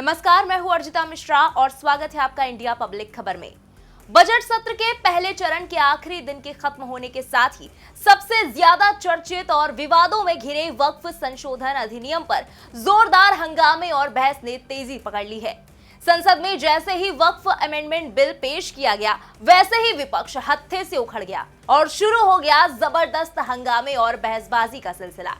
नमस्कार, मैं हूं अर्जिता मिश्रा और स्वागत है आपका इंडिया पब्लिक खबर में। बजट सत्र के पहले चरण के आखिरी दिन के खत्म होने के साथ ही सबसे ज्यादा चर्चित और विवादों में घिरे वक्फ संशोधन अधिनियम पर जोरदार हंगामे और बहस ने तेजी पकड़ ली है। संसद में जैसे ही वक्फ अमेंडमेंट बिल पेश किया गया, वैसे ही विपक्ष हत्थे से उखड़ गया और शुरू हो गया जबरदस्त हंगामे और बहसबाजी का सिलसिला।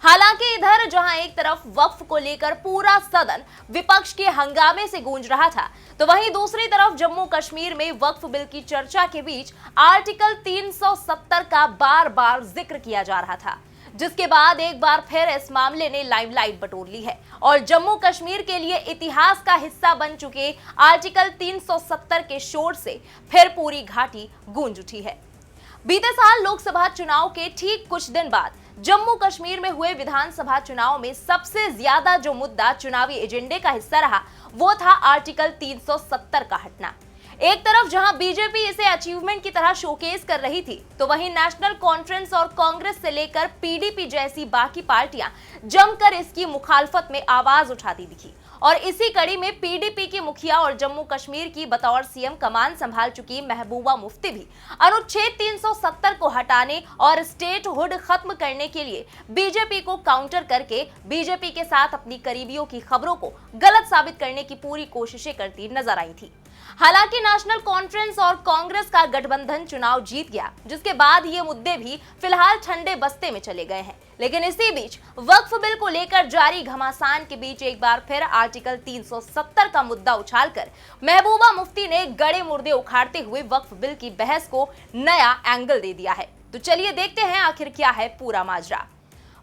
हालांकि इधर जहां एक तरफ वक्फ को लेकर पूरा सदन विपक्ष के हंगामे से गूंज रहा था, तो वहीं दूसरी तरफ जम्मू कश्मीर में वक्फ बिल की चर्चा के बीच आर्टिकल 370 का बार बार जिक्र किया जा रहा था, जिसके बाद एक बार फिर इस मामले ने लाइमलाइट बटोर ली है और जम्मू कश्मीर के लिए इतिहास का हिस्सा बन चुके आर्टिकल 370 के शोर से फिर पूरी घाटी गूंज उठी है। बीते साल लोकसभा चुनाव के ठीक कुछ दिन बाद जम्मू कश्मीर में हुए विधानसभा चुनाव में सबसे ज्यादा जो मुद्दा चुनावी एजेंडे का हिस्सा रहा, वो था आर्टिकल 370 का हटना। एक तरफ जहां बीजेपी इसे अचीवमेंट की तरह शोकेस कर रही थी, तो वहीं नेशनल कॉन्फ्रेंस और कांग्रेस से लेकर पीडीपी जैसी बाकी पार्टियां जमकर इसकी मुखालफत में आवाज उठाती दिखी। और इसी कड़ी में पीडीपी की मुखिया और जम्मू कश्मीर की बतौर सीएम कमान संभाल चुकी महबूबा मुफ्ती भी अनुच्छेद 370 को हटाने और स्टेटहुड खत्म करने के लिए बीजेपी को काउंटर करके बीजेपी के साथ अपनी करीबियों की खबरों को गलत साबित करने की पूरी कोशिशें करती नजर आई थी। हालांकि नेशनल कॉन्फ्रेंस और कांग्रेस का गठबंधन चुनाव जीत गया, जिसके बाद ये मुद्दे भी फिलहाल ठंडे बस्ते में चले गए हैं। लेकिन इसी बीच वक्फ बिल को लेकर जारी घमासान के बीच एक बार फिर आर्टिकल 370 का मुद्दा उछालकर महबूबा मुफ्ती ने गड़े मुर्दे उखाड़ते हुए वक्फ बिल की बहस को नया एंगल दे दिया है। तो चलिए देखते हैं आखिर क्या है पूरा माजरा।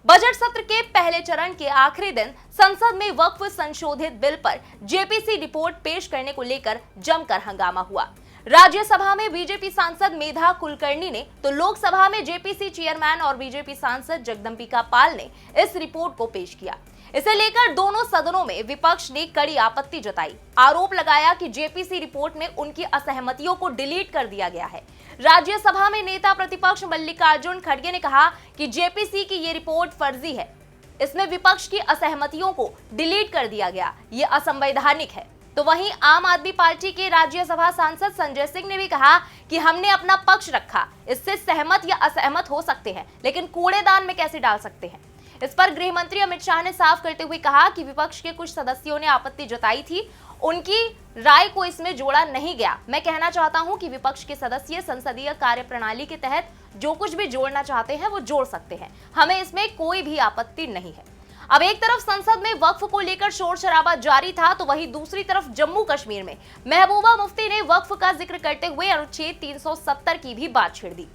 बजट सत्र के पहले चरण के आखिरी दिन संसद में वक्फ संशोधित बिल पर जेपीसी रिपोर्ट पेश करने को लेकर जमकर हंगामा हुआ। राज्यसभा में बीजेपी सांसद मेधा कुलकर्णी ने तो लोकसभा में जेपीसी चेयरमैन और बीजेपी सांसद जगदंबिका पाल ने इस रिपोर्ट को पेश किया। इसे लेकर दोनों सदनों में विपक्ष ने कड़ी आपत्ति जताई, आरोप लगाया कि जेपीसी रिपोर्ट में उनकी असहमतियों को डिलीट कर दिया गया है। राज्यसभा में नेता प्रतिपक्ष मल्लिकार्जुन खड़गे ने कहा कि जेपीसी की ये रिपोर्ट फर्जी है, इसमें विपक्ष की असहमतियों को डिलीट कर दिया गया, ये असंवैधानिक है। तो वहीं आम आदमी पार्टी के राज्यसभा सांसद संजय सिंह ने भी कहा कि हमने अपना पक्ष रखा, इससे सहमत या असहमत हो सकते हैं, लेकिन कूड़ेदान में कैसे डाल सकते हैं। इस पर गृह मंत्री अमित शाह ने साफ करते हुए कहा कि विपक्ष के कुछ सदस्यों ने आपत्ति जताई थी, उनकी राय को इसमें जोड़ा नहीं गया। मैं कहना चाहता हूं कि विपक्ष के सदस्य संसदीय कार्यप्रणाली के तहत जो कुछ भी जोड़ना चाहते हैं वो जोड़ सकते हैं, हमें इसमें कोई भी आपत्ति नहीं है। अब एक तरफ संसद में वक्फ को लेकर शोर शराबा जारी था, तो वहीं दूसरी तरफ जम्मू कश्मीर में महबूबा मुफ्ती ने वक्फ का जिक्र करते हुए अनुच्छेद 370 की भी बात छेड़ दी।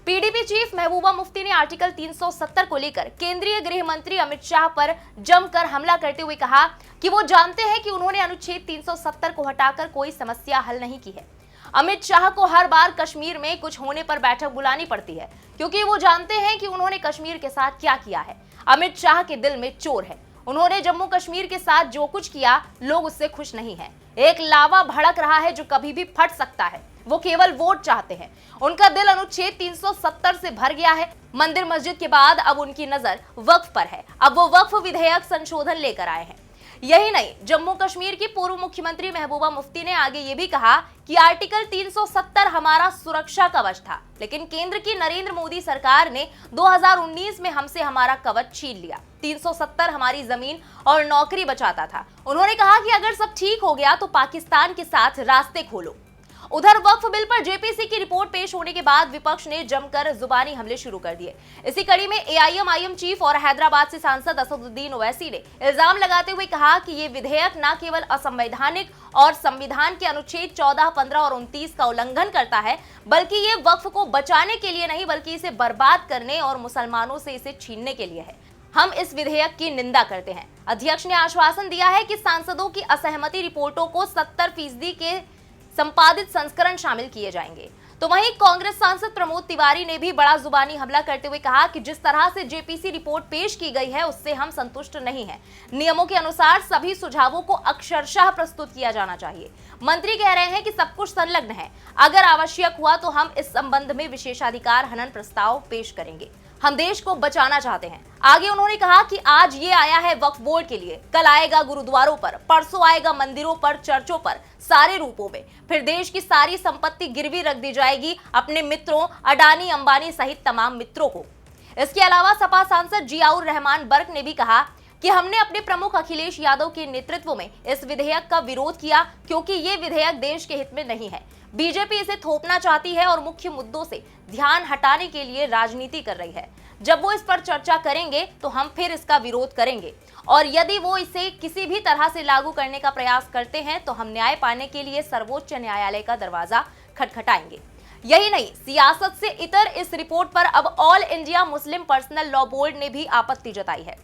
पीडीपी चीफ महबूबा मुफ्ती ने आर्टिकल 370 को लेकर केंद्रीय गृह मंत्री अमित शाह पर जमकर हमला करते हुए कहा कि वो जानते हैं कि उन्होंने अनुच्छेद 370 को हटाकर कोई समस्या हल नहीं की है। अमित शाह को हर बार कश्मीर में कुछ होने पर बैठक बुलानी पड़ती है, क्योंकि वो जानते हैं कि उन्होंने कश्मीर के साथ क्या किया है। अमित शाह के दिल में चोर है, उन्होंने जम्मू कश्मीर के साथ जो कुछ किया, लोग उससे खुश नहीं हैं। एक लावा भड़क रहा है जो कभी भी फट सकता है, वो केवल वोट चाहते हैं। उनका दिल अनुच्छेद 370 से भर गया है। मंदिर मस्जिद के बाद अब उनकी नजर वक्फ पर है। अब वो वक्फ विधेयक संशोधन लेकर आए हैं। यही नहीं, जम्मू कश्मीर की पूर्व मुख्यमंत्री महबूबा मुफ्ती ने आगे ये भी कहा कि आर्टिकल 370 हमारा सुरक्षा कवच था, लेकिन केंद्र की नरेंद्र मोदी सरकार ने 2019 में हमसे हमारा कवच छीन लिया। 370 हमारी जमीन और नौकरी बचाता था। उन्होंने कहा कि अगर सब ठीक हो गया तो पाकिस्तान के साथ रास्ते खोलो। उधर वक्फ बिल पर जेपीसी की रिपोर्ट पेश होने के बाद विपक्ष ने जमकर जुबानी हमले शुरू कर दिए। इसी कड़ी में एआईएमआईएम चीफ और हैदराबाद से सांसद असदुद्दीन ओवैसी ने इल्जाम लगाते हुए कहा कि ये विधेयक न केवल असंवैधानिक और संविधान के अनुच्छेद 14, 15 और 29 का उल्लंघन करता है, बल्कि ये वक्फ को बचाने के लिए नहीं, बल्कि इसे बर्बाद करने और मुसलमानों से इसे छीनने के लिए है। हम इस विधेयक की निंदा करते हैं। अध्यक्ष ने आश्वासन दिया है कि सांसदों की असहमति रिपोर्टों को 70% के संपादित संस्करण शामिल किए जाएंगे। तो वहीं कांग्रेस सांसद प्रमोद तिवारी ने भी बड़ा जुबानी हमला करते हुए कहा कि जिस तरह से जेपीसी रिपोर्ट पेश की गई है उससे हम संतुष्ट नहीं हैं। नियमों के अनुसार सभी सुझावों को अक्षरशः प्रस्तुत किया जाना चाहिए। मंत्री कह रहे हैं कि सब कुछ संलग्न है, अगर आवश्यक हुआ तो हम इस संबंध में विशेषाधिकार हनन प्रस्ताव पेश करेंगे। हम देश को बचाना चाहते हैं। आगे उन्होंने कहा कि आज ये आया है वक्फ बोर्ड के लिए, कल आएगा गुरुद्वारों पर, परसों आएगा मंदिरों पर, चर्चों पर, सारे रूपों में। फिर देश की सारी संपत्ति गिरवी रख दी जाएगी अपने मित्रों अडानी अंबानी सहित तमाम मित्रों को। इसके अलावा सपा सांसद जियाउर रहमान बर्क ने भी कहा कि हमने अपने प्रमुख अखिलेश यादव के नेतृत्व में इस विधेयक का विरोध किया क्योंकि ये विधेयक देश के हित में नहीं है। बीजेपी इसे थोपना चाहती है और मुख्य मुद्दों से ध्यान हटाने के लिए राजनीति कर रही है। जब वो इस पर चर्चा करेंगे तो हम फिर इसका विरोध करेंगे और यदि वो इसे किसी भी तरह से लागू करने का प्रयास करते हैं तो हम न्याय पाने के लिए सर्वोच्च न्यायालय का दरवाजा खटखटाएंगे। यही नहीं, सियासत से इतर इस रिपोर्ट पर अब all India Muslim personal law board ने भी आपत्ति जताई है।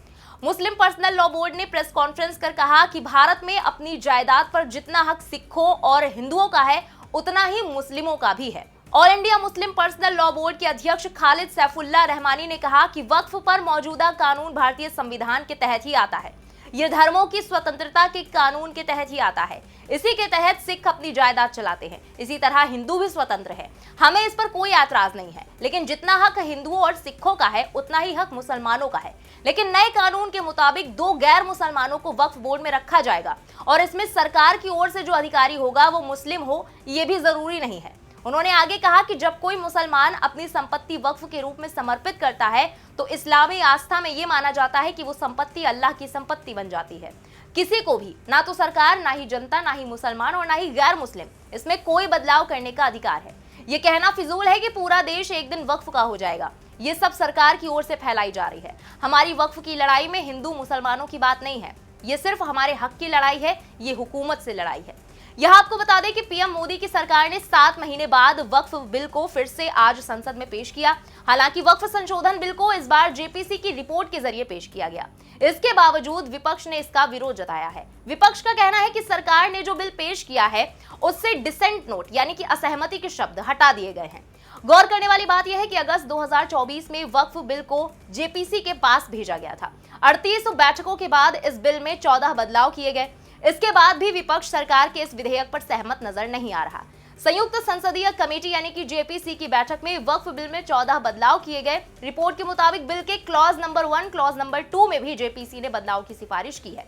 मुस्लिम पर्सनल लॉ बोर्ड ने प्रेस कॉन्फ्रेंस कर कहा कि भारत में अपनी जायदाद पर जितना हक सिखों और हिंदुओं का है उतना ही मुस्लिमों का भी है। All India Muslim personal law board के अध्यक्ष खालिद सैफुल्लाह रहमानी ने कहा कि वक्फ पर मौजूदा कानून भारतीय संविधान के तहत ही आता है। ये धर्मों की स्वतंत्रता के कानून के तहत ही आता है। इसी के तहत सिख अपनी जायदाद चलाते हैं, इसी तरह हिंदू भी स्वतंत्र है। हमें इस पर कोई ऐतराज नहीं है, लेकिन जितना हक हिंदुओं और सिखों का है उतना ही हक मुसलमानों का है। लेकिन नए कानून के मुताबिक 2 गैर मुसलमानों को वक्फ बोर्ड में रखा जाएगा और इसमें सरकार की ओर से जो अधिकारी होगा वो मुस्लिम हो, ये भी जरूरी नहीं है। उन्होंने आगे कहा कि जब कोई मुसलमान अपनी संपत्ति वक्फ के रूप में समर्पित करता है तो इस्लामी आस्था में यह माना जाता है कि वो संपत्ति अल्लाह की संपत्ति बन जाती है। किसी को भी, ना तो सरकार, ना ही जनता, ना ही मुसलमान और ना ही गैर मुस्लिम, इसमें कोई बदलाव करने का अधिकार है। ये कहना फिजूल है कि पूरा देश एक दिन वक्फ का हो जाएगा। ये सब सरकार की ओर से फैलाई जा रही है। हमारी वक्फ की लड़ाई में हिंदू मुसलमानों की बात नहीं है, ये सिर्फ हमारे हक की लड़ाई है, ये हुकूमत से लड़ाई है। यह आपको बता दें कि पीएम मोदी की सरकार ने 7 महीने बाद वक्फ बिल को फिर से आज संसद में पेश किया। हालांकि वक्फ संशोधन बिल को इस बार जेपीसी की रिपोर्ट के जरिए पेश किया गया। इसके बावजूद विपक्ष ने इसका विरोध जताया है। विपक्ष का कहना है कि सरकार ने जो बिल पेश किया है उससे डिसेंट नोट यानी कि असहमति के शब्द हटा दिए गए हैं। गौर करने वाली बात यह है कि अगस्त 2024 में वक्फ बिल को जेपीसी के पास भेजा गया था। 38 बैठकों के बाद इस बिल में 14 बदलाव किए गए। इसके बाद भी विपक्ष सरकार के इस विधेयक पर सहमत नजर नहीं आ रहा। संयुक्त संसदीय कमेटी यानी कि जेपीसी की बैठक में वक्फ बिल में 14 बदलाव किए गए। रिपोर्ट के मुताबिक बिल के क्लॉज नंबर 1, क्लॉज नंबर 2 में भी जेपीसी ने बदलाव की सिफारिश की है।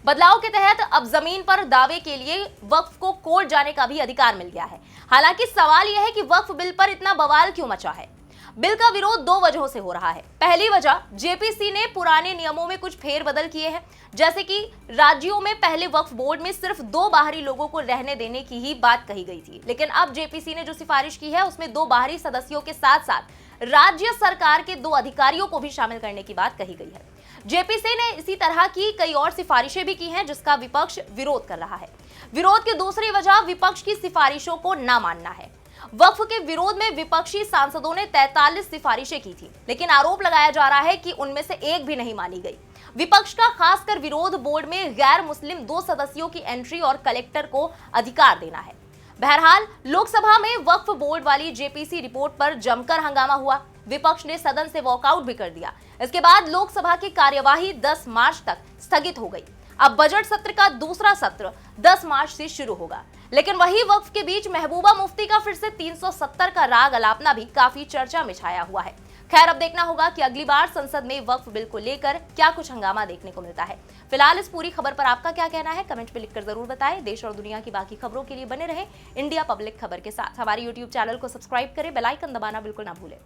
बदलाव के तहत अब जमीन पर दावे के लिए वक्फ को कोर्ट जाने का भी अधिकार मिल गया है। हालांकि सवाल यह है कि वक्फ बिल पर इतना बवाल क्यों मचा है। बिल का विरोध 2 वजहों से हो रहा है। पहली वजह, जेपीसी ने पुराने नियमों में कुछ फेरबदल किए हैं, जैसे कि राज्यों में पहले वक्फ बोर्ड में सिर्फ 2 बाहरी लोगों को रहने देने की ही बात कही गई थी, लेकिन अब जेपीसी ने जो सिफारिश की है उसमें 2 बाहरी सदस्यों के साथ साथ राज्य सरकार के 2 अधिकारियों को भी शामिल करने की बात कही गई है। जेपीसी ने इसी तरह की कई और सिफारिशें भी की हैं जिसका विपक्ष विरोध कर रहा है। विरोध की दूसरी वजह विपक्ष की सिफारिशों को न मानना है। वक्फ के विरोध में विपक्षी सांसदों ने 43 सिफारिशें की थी, लेकिन आरोप लगाया जा रहा है कि उनमें से एक भी नहीं मानी गई। विपक्ष का खासकर विरोध बोर्ड में गैर मुस्लिम 2 सदस्यों की एंट्री और कलेक्टर को अधिकार देना है। बहरहाल लोकसभा में वक्फ बोर्ड वाली जेपीसी रिपोर्ट पर जमकर हंगामा हुआ। विपक्ष ने सदन से वॉकआउट भी कर दिया। इसके बाद लोकसभा की कार्यवाही 10 मार्च तक स्थगित हो गई। अब बजट सत्र का दूसरा सत्र 10 मार्च से शुरू होगा, लेकिन वही वक्फ के बीच महबूबा मुफ्ती का फिर से 370 का राग अलापना भी काफी चर्चा में छाया हुआ है। खैर, अब देखना होगा कि अगली बार संसद में वक्फ बिल को लेकर क्या कुछ हंगामा देखने को मिलता है। फिलहाल इस पूरी खबर पर आपका क्या कहना है, कमेंट में लिखकर जरूर बताएं। देश और दुनिया की बाकी खबरों के लिए बने रहें इंडिया पब्लिक खबर के साथ। हमारे यूट्यूब चैनल को सब्सक्राइब करें, बेल आइकन दबाना बिल्कुल ना भूलें।